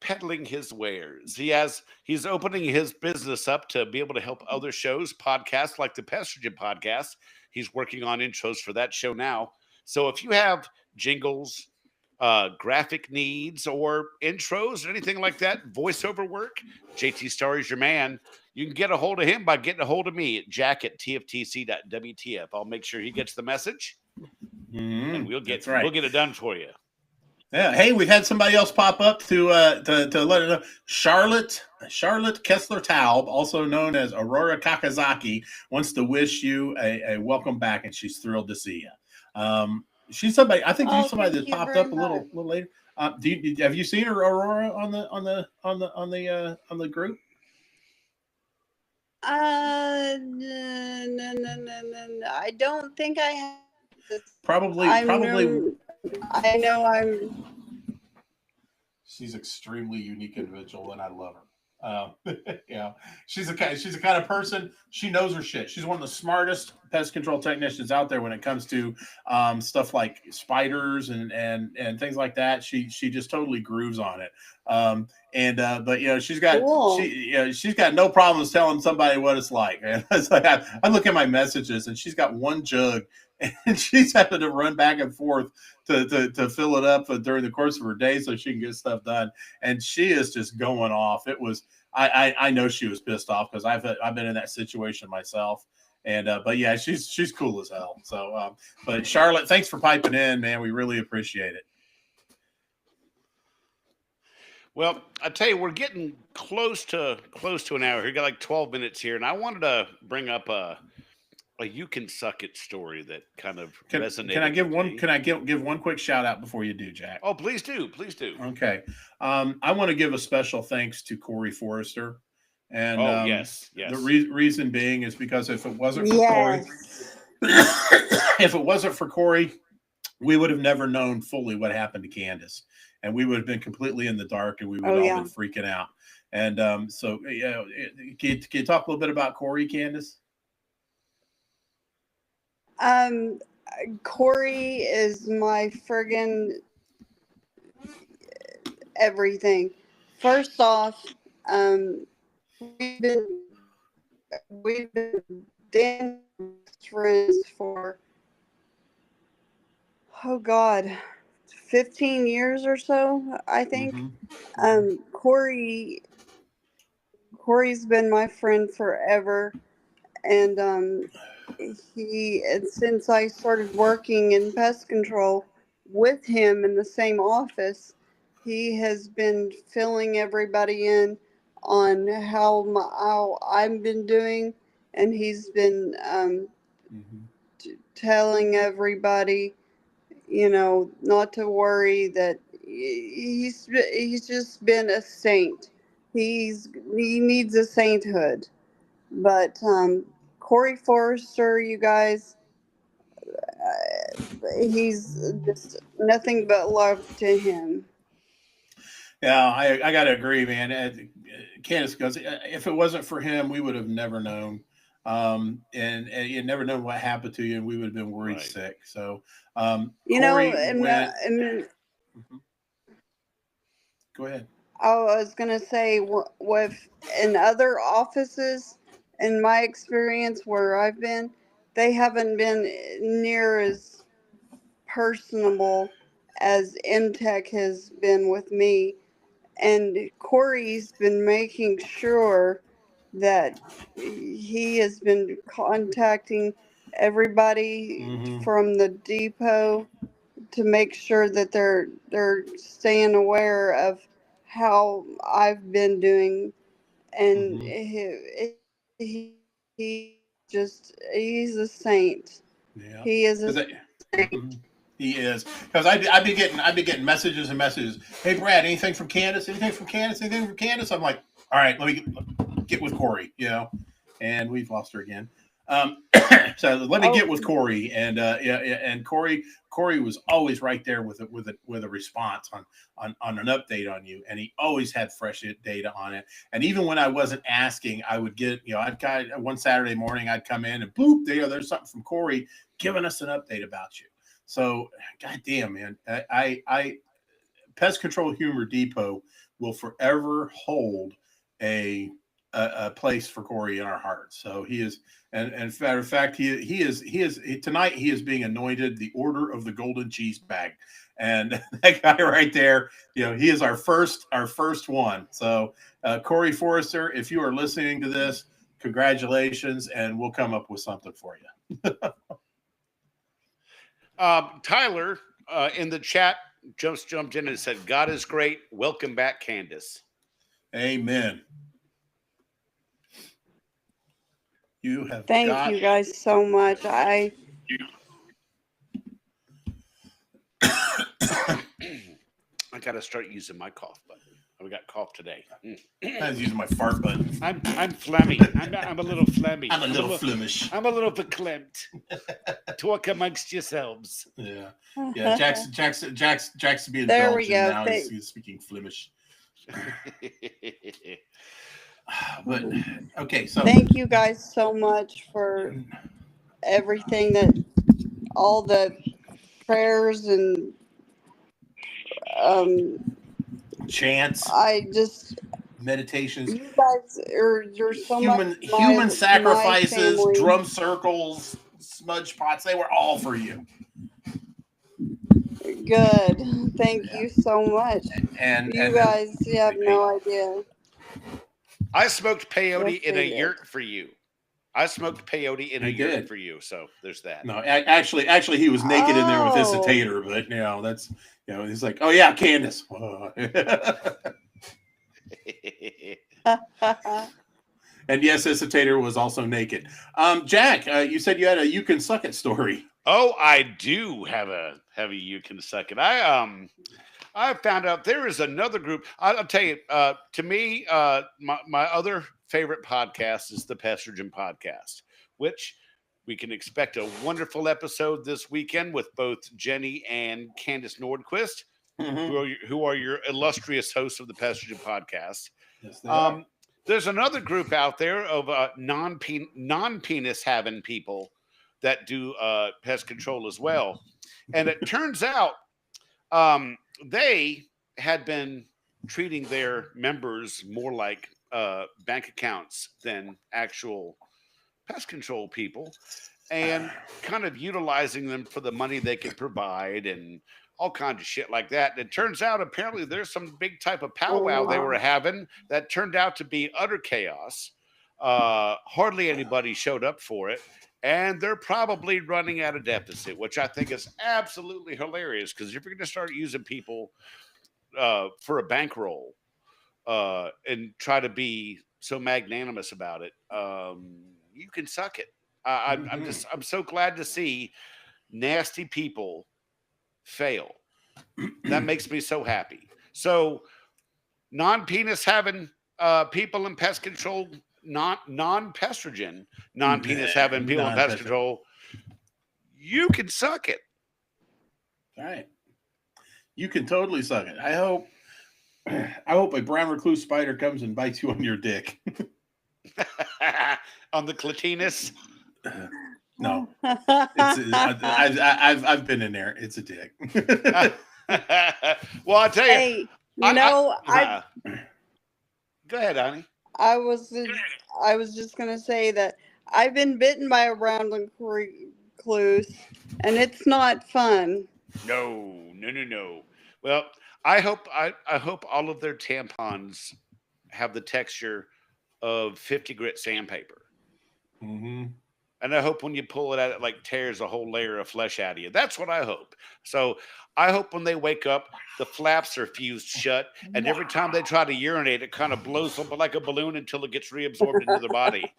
peddling his wares. He's opening his business up to be able to help other shows, podcasts like the Pestrogen podcast. He's working on intros for that show now. So if you have jingles, graphic needs, or intros or anything like that, voiceover work, JT Story is your man. You can get a hold of him by getting a hold of me at jack@tftc.wtf. I'll make sure he gets the message, and we'll get it done for you. Yeah. Hey, we've had somebody else pop up to let it know. Charlotte Kessler Taub, also known as Aurora Kakazaki, wants to wish you a welcome back, and she's thrilled to see you. She's somebody. I think she's somebody that popped up a little later. Have you seen her, Aurora, on the group? No. I don't think I have. Probably. I know I'm. She's extremely unique individual, and I love her. Yeah, she's the kind of person. She knows her shit. She's one of the smartest pest control technicians out there when it comes to stuff like spiders and things like that. She just totally grooves on it. But you know, she's got no problems telling somebody what it's like. Man. It's like I look at my messages, and she's got one jug, and she's having to run back and forth to fill it up during the course of her day so she can get stuff done. And she is just going off. It was I know she was pissed off because I've been in that situation myself. And but yeah, she's cool as hell. So but Charlotte, thanks for piping in, man. We really appreciate it. Well, I tell you, we're getting close to an hour here. We got like 12 minutes here, and I wanted to bring up a you can suck it story that kind of resonated. Can I give one? Can I give one quick shout out before you do, Jack? Oh, please do. Okay, I want to give a special thanks to Corey Forrester, and yes. The reason being is because if it wasn't for Corey, if it wasn't for Corey, we would have never known fully what happened to Candace, and we would have been completely in the dark, and we would have all been freaking out. And so, yeah, can you talk a little bit about Corey, Candace? Corey is my friggin' everything. First off, we've been damn friends for 15 years or so, I think. Mm-hmm. Corey's been my friend forever, and since I started working in pest control with him in the same office, he has been filling everybody in on how I've been doing, and he's been telling everybody, you know, not to worry, that he's just been a saint. He needs a sainthood. But Corey Forrester, you guys, he's just nothing but love to him. Yeah, I got to agree, man. Candace goes, if it wasn't for him, we would have never known. And you never know what happened to you, and we would have been worried sick. So, you Corey know, and, went. and Go ahead. I was gonna say, with in other offices, in my experience where I've been, they haven't been near as personable as MTech has been with me. And Corey's been making sure that he has been contacting everybody from the depot to make sure that they're staying aware of how I've been doing. And he's a saint. Yeah. He is a saint. He is, because I've been getting messages and messages. Hey Brad, anything from Candace? Anything from Candace? Anything from Candace? I'm like, all right, let me get with Corey, you know, and we've lost her again. So let me get with Corey, and and Corey was always right there with a response on an update on you, and he always had fresh data on it. And even when I wasn't asking, I would get, you know, I'd got one Saturday morning, I'd come in and boop, there's something from Corey giving us an update about you. So, goddamn, man, I Pest Control Humor Depot will forever hold a place for Corey in our hearts. So he is, and matter of fact, he is tonight. He is being anointed the Order of the Golden Cheese Bag, and that guy right there, you know, he is our first one. So, Corey Forrester, if you are listening to this, congratulations, and we'll come up with something for you. Tyler in the chat just jumped in and said, God is great. Welcome back, Candace. Amen. You have Thank you guys so much. I gotta start using my cough button. We got cough today. I was using my fart button. I'm phlegmy. I'm a little phlegmy. I'm a little flemish. I'm a little verklempt. Talk amongst yourselves. Yeah. Jack's being there Belgian we go. now. He's speaking Flemish. But okay, so thank you guys so much for everything, that all the prayers and chants, I just meditations, you guys you're so human sacrifices, my drum circles, smudge pots, they were all for you. Good. Thank you so much. And you guys have no idea. I smoked peyote in a yurt for you. I smoked peyote in a yurt for you. So there's that. No, actually, he was naked in there with his tater, but you know, that's, you know, he's like, oh yeah, Candace. And yes, this tater was also naked. Jack, you said you had a "you can suck it" story. Oh, I do have a "you can suck it." I found out there is another group. I'll tell you. To me, my other favorite podcast is the Pestrogen Podcast, which we can expect a wonderful episode this weekend with both Jenny and Candace Nordquist, who are your illustrious hosts of the Pestrogen Podcast. Yes, they are. There's another group out there of non-penis having people that do pest control as well. And it turns out they had been treating their members more like bank accounts than actual pest control people, and kind of utilizing them for the money they could provide and all kinds of shit like that. And it turns out apparently there's some big type of powwow they were having that turned out to be utter chaos. Hardly anybody showed up for it. And they're probably running at a deficit, which I think is absolutely hilarious. Because if you're going to start using people for a bankroll and try to be so magnanimous about it, you can suck it. I'm so glad to see nasty people fail. That makes me so happy. So non-penis having people in pest control, non-pestrogen, non-penis having people in pest control, you can suck it. All right. You can totally suck it. I hope a brown recluse spider comes and bites you on your dick. On the clitoris? No. I've been in there. It's a dick. Well, I'll tell you. Hey, Go ahead, Annie. I was just gonna say that I've been bitten by a brown recluse, and it's not fun. No. Well, I hope all of their tampons have the texture of 50 grit sandpaper. Mm-hmm. And I hope when you pull it out, it like tears a whole layer of flesh out of you. That's what I hope. So I hope when they wake up, the flaps are fused shut, and every time they try to urinate, it kind of blows up like a balloon until it gets reabsorbed into their body.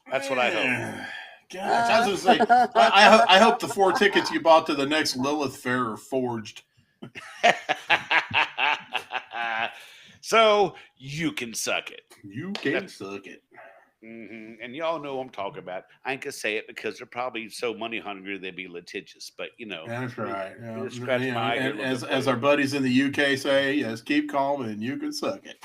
That's what I hope. Gosh, I was going to say, I hope the 4 tickets you bought to the next Lilith Fair are forged. So you can suck it. You can suck it. Mm-hmm. And y'all know what I'm talking about. I ain't gonna say it because they're probably so money hungry they'd be litigious. But you know, that's right. And as our buddies in the UK say, yes, keep calm and you can suck it.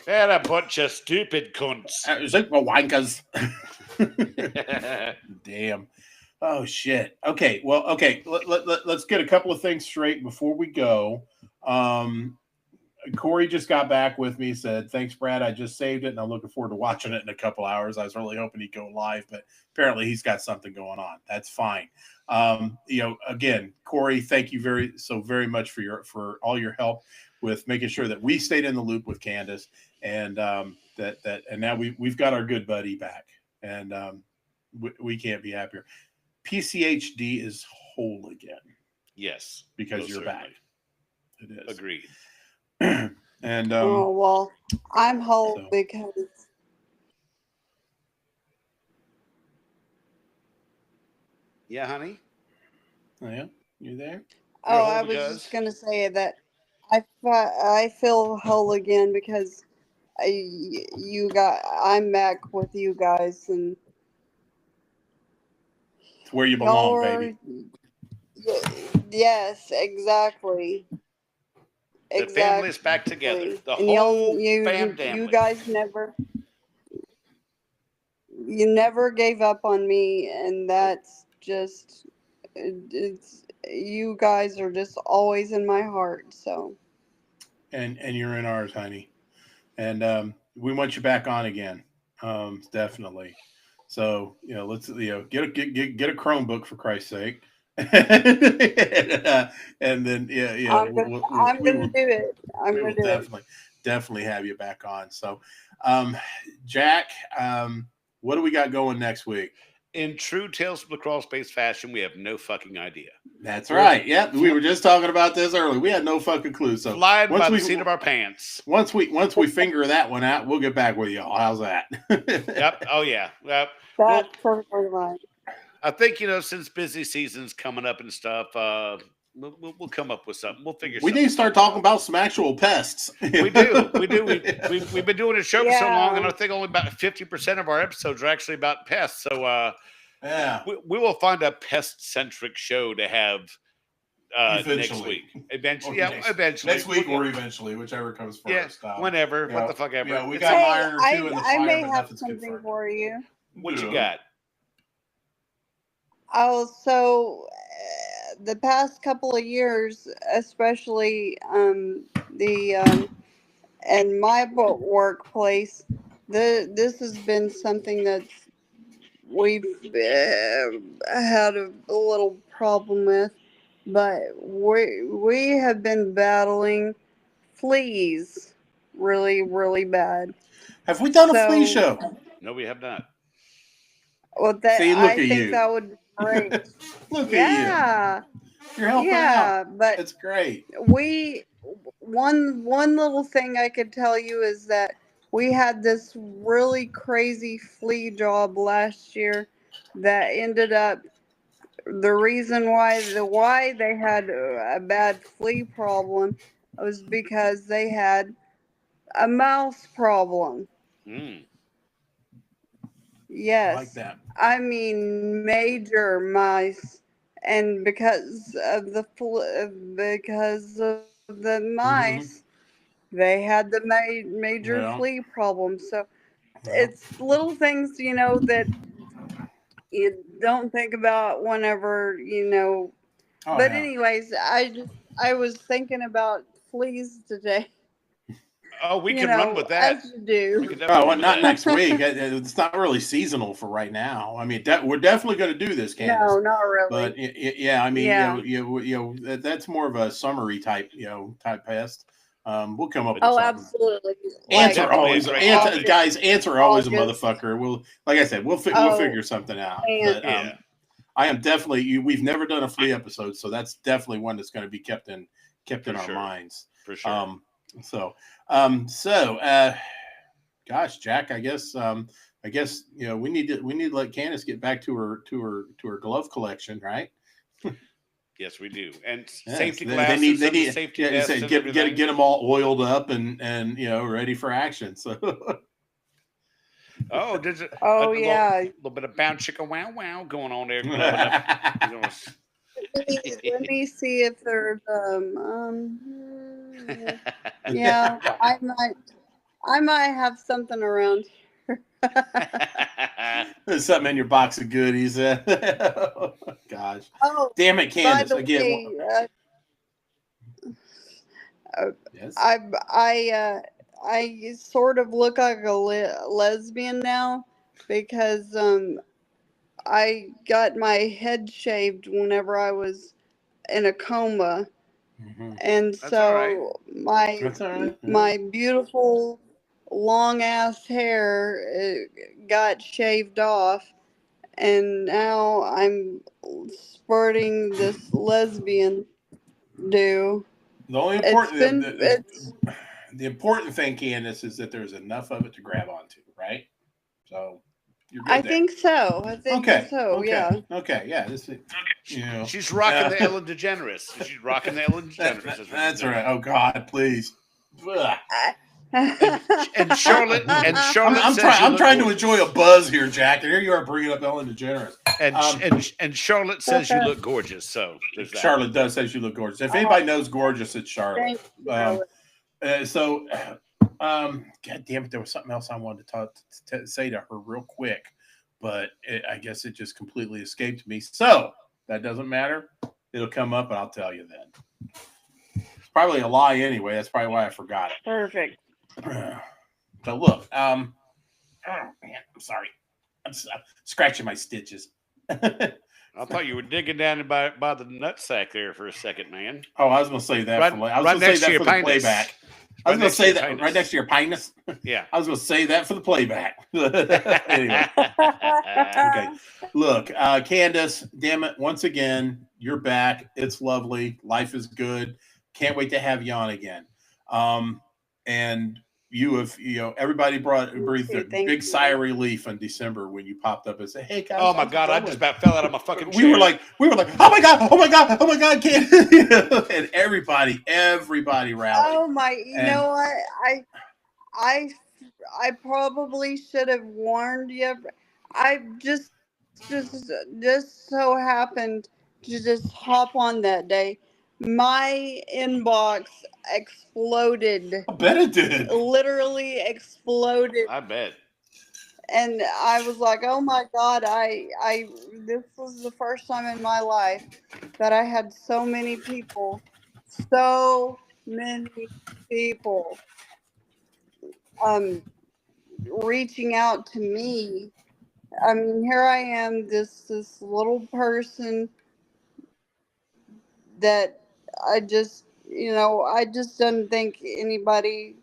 They're a bunch of stupid cunts. Super wankers. Damn. Oh shit. Okay. Well. Okay. Let's get a couple of things straight before we go. Corey just got back with me, said, thanks, Brad. I just saved it, and I'm looking forward to watching it in a couple hours. I was really hoping he'd go live, but apparently he's got something going on. That's fine. Again, Corey, thank you very much for all your help with making sure that we stayed in the loop with Candace, and and now we've got our good buddy back, and we can't be happier. PCHD is whole again. Yes, because you're back. It is. Agreed. And oh well, I'm whole because yeah, honey. Oh, yeah, you there? Oh, I was just gonna say that I feel whole again because I'm back with you guys, and it's where you belong, baby. Yes, exactly. The family's back together. The and whole family. You guys never gave up on me, and that's just it's you guys are just always in my heart. So, and you're in ours, honey, and we want you back on again, definitely. So let's get a Chromebook for Christ's sake. And then I'm gonna do it. I'm gonna do it. Definitely have you back on. So, Jack, what do we got going next week? In true Tales from the Crawl Space fashion, we have no fucking idea. That's right. Yep, we were just talking about this earlier. We had no fucking clue. So flying by the seat of our pants. Once we figure that one out, we'll get back with y'all. How's that? Yep. Oh yeah. Yep. That's perfectly right. I think since busy season's coming up and stuff, we'll come up with something. We'll figure. We need to start talking about some actual pests. We do. We've been doing a show for so long, and I think only about 50% of our episodes are actually about pests. So we will find a pest-centric show to have next week. Eventually, eventually next week or eventually, whichever comes first. Yeah, whenever. What the fuck ever. We got an iron or two in the fire. I may have something for you. What you got? Oh, so the past couple of years, especially in my workplace, this has been something that we've had a little problem with, but we have been battling fleas really, really bad. Have we done a flea show? No, we have not. Well, I think that would be great. Look at you. You're helping out. But it's great. One little thing I could tell you is that we had this really crazy flea job last year that ended up the reason why they had a bad flea problem was because they had a mouse problem. Mm. I like Yes. that. I mean major mice, and because of the mice, Hmm. they had the major Yeah. flea problem. So Yeah. it's little things, that you don't think about whenever, Oh But yeah. anyways, I was thinking about fleas today, Oh, we can run with that. as you do. We can Oh, definitely well, run with not that. next week. It's not really seasonal for right now. I mean, we're definitely going to do this, No, Candace. not But really. yeah, I mean, Yeah. that's more of a summery type, type pest. We'll come up But with Oh, something. absolutely. yeah, Ants Like are definitely a always great topic. guys. Ants are always a August. motherfucker. Like I said, we'll Oh, figure something out. But ants. Yeah, I am definitely. We've never done a flea episode, so that's definitely one that's going to be kept in for our sure. minds. For sure. So, gosh, Jack, I guess we need to let Candace get back to her glove collection, right? Yes, we do. And Yes, safety they glasses they and the need safety yeah, vests say, and get everything. them all oiled up and ready for action. So Oh, there's a Oh, little, yeah. little bit of bound chicka wow wow going on there, gloving up. You know, Let me see if there's yeah, I might have something around here. there's something in your box of goodies. Gosh, Oh, damn it, by Candace! the Again, way, yes. I I sort of look like a lesbian now because I got my head shaved whenever I was in a coma, Hmm. and That's all right. so my That's all right. Yeah. my beautiful long ass hair got shaved off, and now I'm sporting this lesbian do. The only It's important been it's the important thing, Candace, is that there's enough of it to grab onto, right? So you're I good there. think so. I think Okay. so. Okay. Yeah. Okay. Yeah. This is, She's rocking the uh, Ellen DeGeneres. She's rocking the Ellen DeGeneres. That's what she's that's doing. right. Oh God, please. Ugh. And Charlotte says you I'm look trying to enjoy a gorgeous. buzz here, Jack, and here you are bringing up Ellen DeGeneres. And Charlotte says you look gorgeous. So there's that. Charlotte does say you look gorgeous. If Oh, anybody knows gorgeous, it's Charlotte. thank you, Um, Ellen. so, God damn it, there was something else I wanted to say to her real quick, but I guess it just completely escaped me. So that doesn't matter. It'll come up, and I'll tell you then. It's probably a lie anyway. That's probably why I forgot Perfect. it. So look, oh man, I'm sorry. I'm scratching my stitches. I thought you were digging down by the nutsack there for a second, man. Oh, I was going to say that Right, for I was right going to say next to that your for the penis. playback. I was Right going to next to say your that penis. right next to your penis. Yeah. I was going to say that for the playback. Anyway, okay. Look, Candace, damn it, once again, you're back. It's lovely. Life is good. Can't wait to have you on again. And you have, everybody breathed a Thank big you. sigh of relief in December when you popped up and said, "Hey guys, Oh my how's it God! I going?" just about fell out of my fucking chair. we were like, oh my God, Candace. And everybody rallied. Oh my! You And know what? I I probably should have warned you. I just so happened to just hop on that day. My inbox exploded, I bet it did. literally exploded, I bet. and I was like, "Oh my God!" This was the first time in my life that I had so many people, um, reaching out to me. I mean, here I am, this little person that I just didn't think anybody,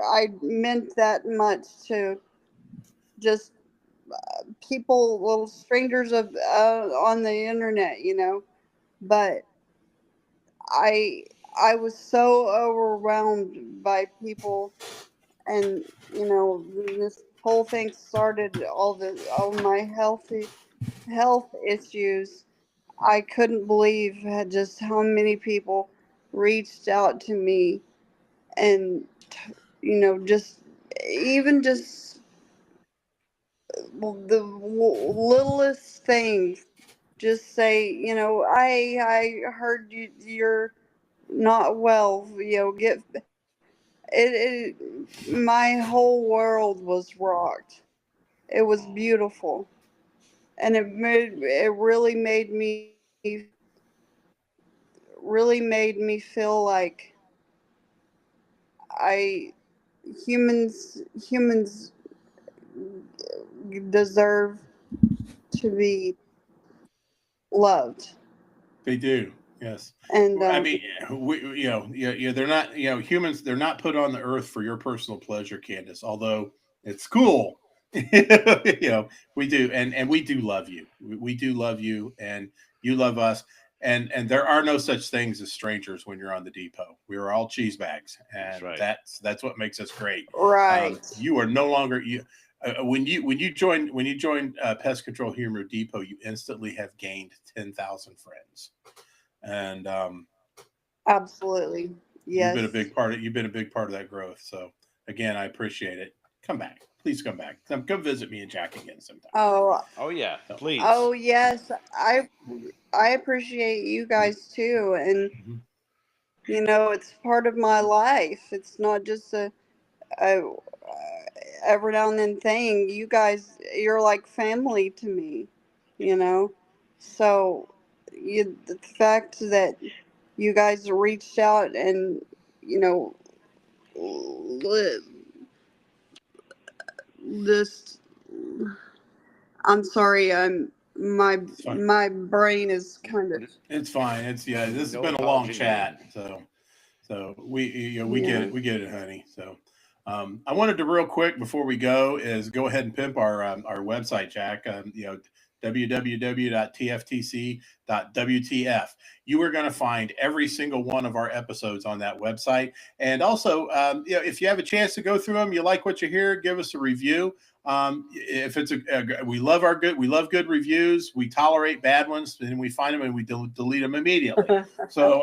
I meant that much to just people, little strangers on the internet, But I I was so overwhelmed by people, and this whole thing started all my health issues. I couldn't believe just how many people reached out to me, and just even just the littlest things. Just say, I heard you're not well. Get my whole world was rocked. It was beautiful, and it really made me feel like I humans deserve to be loved. They do. Yes. And I mean, they're not, humans, they're not put on the earth for your personal pleasure, Candace, although it's cool. We do. And we do love you. We do love you, and you love us. And there are no such things as strangers when you're on the depot. We are all cheese bags, and right. that's what makes us great. right. You are no longer you. When you join Pest Control Humor Depot, you instantly have gained 10,000 friends, and Absolutely. you've Yes. been a big part of that growth. So again, I appreciate it. Come back, please come back. Come visit me and Jack again sometime. Oh yeah, please. Oh yes. I appreciate you guys too, and Mhm. it's part of my life. It's not just a every now and then thing. You guys, you're like family to me, So the fact that you guys reached out and you know li- this. I'm sorry. My It's fine. my brain is kind of It's fine. This has No been a long apology chat, so we get yeah. it. We get it, honey. So I wanted to real quick before we go is go ahead and pimp our website, Jack. www.tftc.wtf. You are going to find every single one of our episodes on that website. And also, if you have a chance to go through them, you like what you hear, give us a review. If it's we love good reviews. We tolerate bad ones, and we find them and we delete them immediately. So,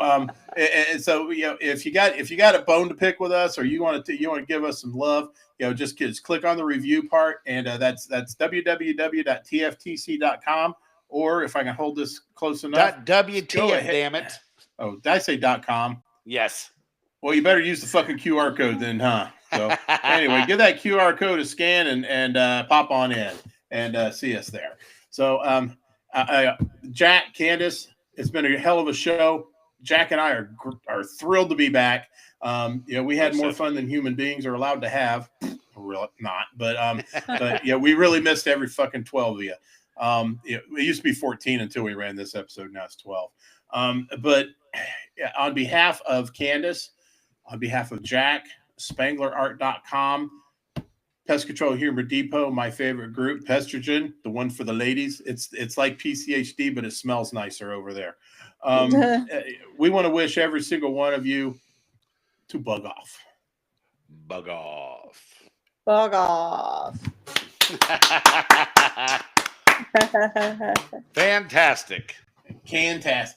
so if you got a bone to pick with us, or you want to give us some love, just click on the review part, and that's www.tftc.com. Or if I can hold this close enough, .wtf, damn it. Oh, did I say .com? Yes. Well, you better use the fucking QR code then, huh? So anyway, give that QR code a scan and pop on in and see us there. So Jack, Candace, it's been a hell of a show. Jack and I are thrilled to be back. We had more fun than human beings are allowed to have. Really not, but we really missed every fucking 12 of you. It used to be 14 until we ran this episode. Now it's 12. But on behalf of Candace, on behalf of Jack, SpanglerArt.com, Pest Control Humor Depot, my favorite group, Pestrogen, the one for the ladies. It's like PCHD, but it smells nicer over there. We want to wish every single one of you to bug off. Bug off. Bug off. Fantastic. Cantastic.